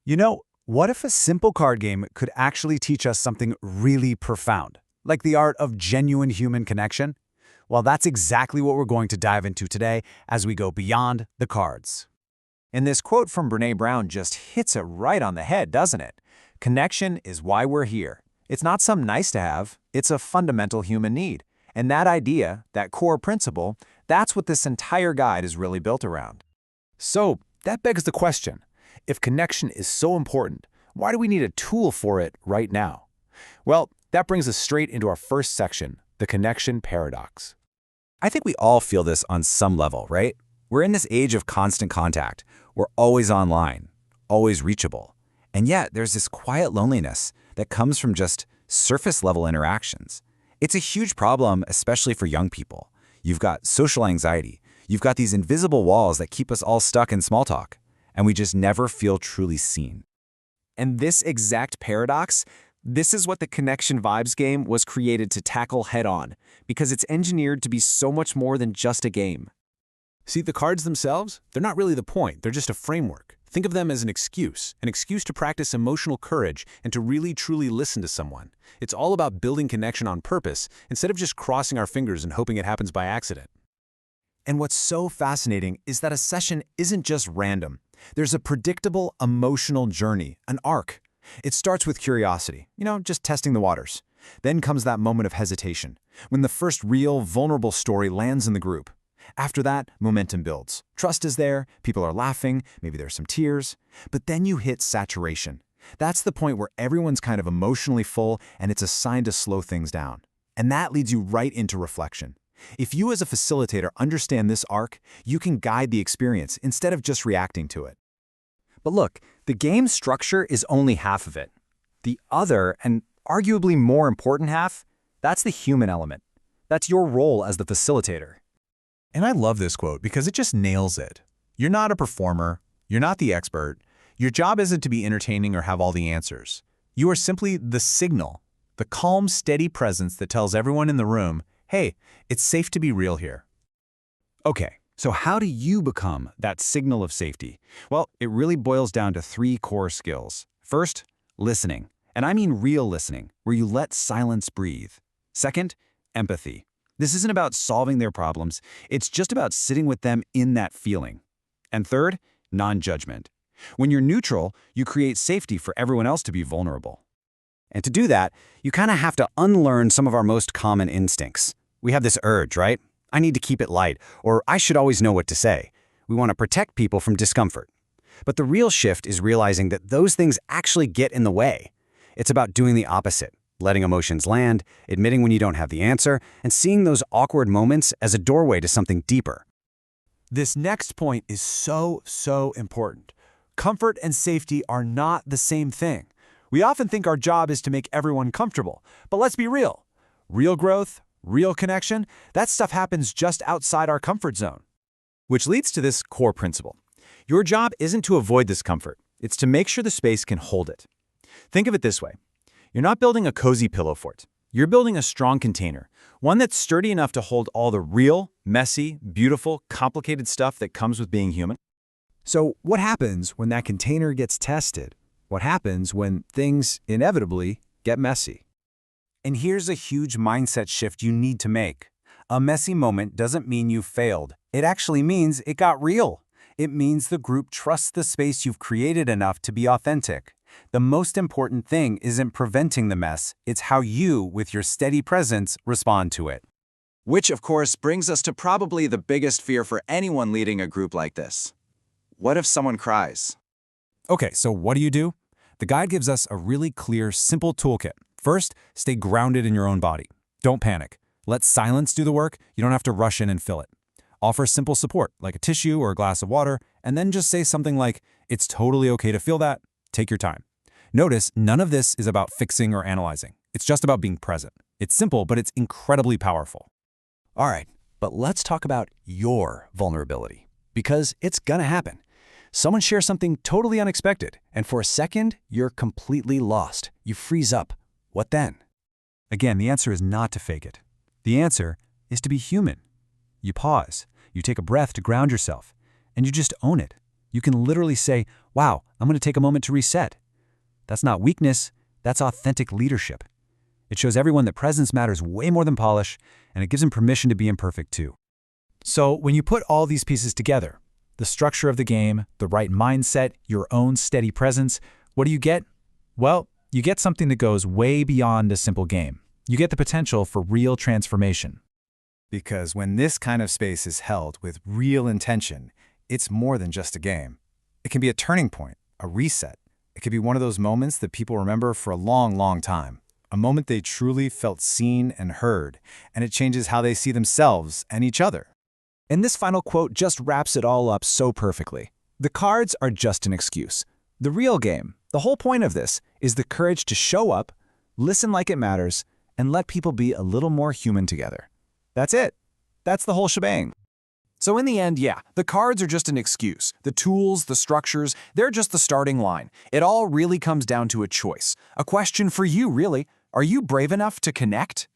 What if a simple card game could actually teach us something really profound, like the art of genuine human connection? Well, that's exactly what we're going to dive into today as we go beyond the cards. And this quote from Brené Brown just hits it right on the head, doesn't it? Connection is why we're here. It's not some nice to have, it's a fundamental human need. And that idea, that core principle, that's what this entire guide is really built around. So, that begs the question, if connection is so important, why do we need a tool for it right now? Well, that brings us straight into our first section, the connection paradox. I think we all feel this on some level, right? We're in this age of constant contact. We're always online, always reachable. And yet, there's this quiet loneliness that comes from just surface-level interactions. It's a huge problem, especially for young people. You've got social anxiety. You've got these invisible walls that keep us all stuck in small talk, and we just never feel truly seen. And this exact paradox, this is what the Connection Vibes game was created to tackle head-on, because it's engineered to be so much more than just a game. See, the cards themselves, they're not really the point, they're just a framework. Think of them as an excuse to practice emotional courage and to really truly listen to someone. It's all about building connection on purpose instead of just crossing our fingers and hoping it happens by accident. And what's so fascinating is that a session isn't just random. There's a predictable emotional journey, an arc. It starts with curiosity, just testing the waters. Then comes that moment of hesitation, when the first real, vulnerable story lands in the group. After that, momentum builds. Trust is there, people are laughing, maybe there's some tears. But then you hit saturation. That's the point where everyone's kind of emotionally full and it's a sign to slow things down. And that leads you right into reflection. If you as a facilitator understand this arc, you can guide the experience instead of just reacting to it. But look, the game structure is only half of it. The other, and arguably more important half, that's the human element. That's your role as the facilitator. And I love this quote because it just nails it. You're not a performer. You're not the expert. Your job isn't to be entertaining or have all the answers. You are simply the signal, the calm, steady presence that tells everyone in the room, hey, it's safe to be real here. Okay, so how do you become that signal of safety? Well, it really boils down to 3 core skills. First, listening. And I mean real listening, where you let silence breathe. Second, empathy. This isn't about solving their problems, it's just about sitting with them in that feeling. And third, non-judgment. When you're neutral, you create safety for everyone else to be vulnerable. And to do that, you kind of have to unlearn some of our most common instincts. We have this urge, right? I need to keep it light, or I should always know what to say. We want to protect people from discomfort. But the real shift is realizing that those things actually get in the way. It's about doing the opposite. Letting emotions land, admitting when you don't have the answer, and seeing those awkward moments as a doorway to something deeper. This next point is so important. Comfort and safety are not the same thing. We often think our job is to make everyone comfortable, but let's be real. Real growth, real connection, that stuff happens just outside our comfort zone. Which leads to this core principle. Your job isn't to avoid discomfort. It's to make sure the space can hold it. Think of it this way. You're not building a cozy pillow fort. You're building a strong container, one that's sturdy enough to hold all the real, messy, beautiful, complicated stuff that comes with being human. So what happens when that container gets tested? What happens when things inevitably get messy? And here's a huge mindset shift you need to make. A messy moment doesn't mean you failed. It actually means it got real. It means the group trusts the space you've created enough to be authentic. The most important thing isn't preventing the mess, it's how you, with your steady presence, respond to it. Which, of course, brings us to probably the biggest fear for anyone leading a group like this. What if someone cries? Okay, so what do? The guide gives us a really clear, simple toolkit. First, stay grounded in your own body. Don't panic. Let silence do the work. You don't have to rush in and fill it. Offer simple support, like a tissue or a glass of water, and then just say something like, it's totally okay to feel that. Take your time. Notice, none of this is about fixing or analyzing. It's just about being present. It's simple, but it's incredibly powerful. All right, but let's talk about your vulnerability, because it's gonna happen. Someone shares something totally unexpected, and for a second, you're completely lost. You freeze up. What then? Again, the answer is not to fake it. The answer is to be human. You pause, you take a breath to ground yourself, and you just own it. You can literally say, wow, I'm going to take a moment to reset. That's not weakness, that's authentic leadership. It shows everyone that presence matters way more than polish, and it gives them permission to be imperfect too. So when you put all these pieces together, the structure of the game, the right mindset, your own steady presence, what do you get? Well, you get something that goes way beyond a simple game. You get the potential for real transformation. Because when this kind of space is held with real intention, it's more than just a game. It can be a turning point, a reset. It could be one of those moments that people remember for a long, long time. A moment they truly felt seen and heard, and it changes how they see themselves and each other. And this final quote just wraps it all up so perfectly. The cards are just an excuse. The real game, the whole point of this, is the courage to show up, listen like it matters, and let people be a little more human together. That's it. That's the whole shebang. So in the end, yeah, the cards are just an excuse. The tools, the structures, they're just the starting line. It all really comes down to a choice. A question for you, really. Are you brave enough to connect?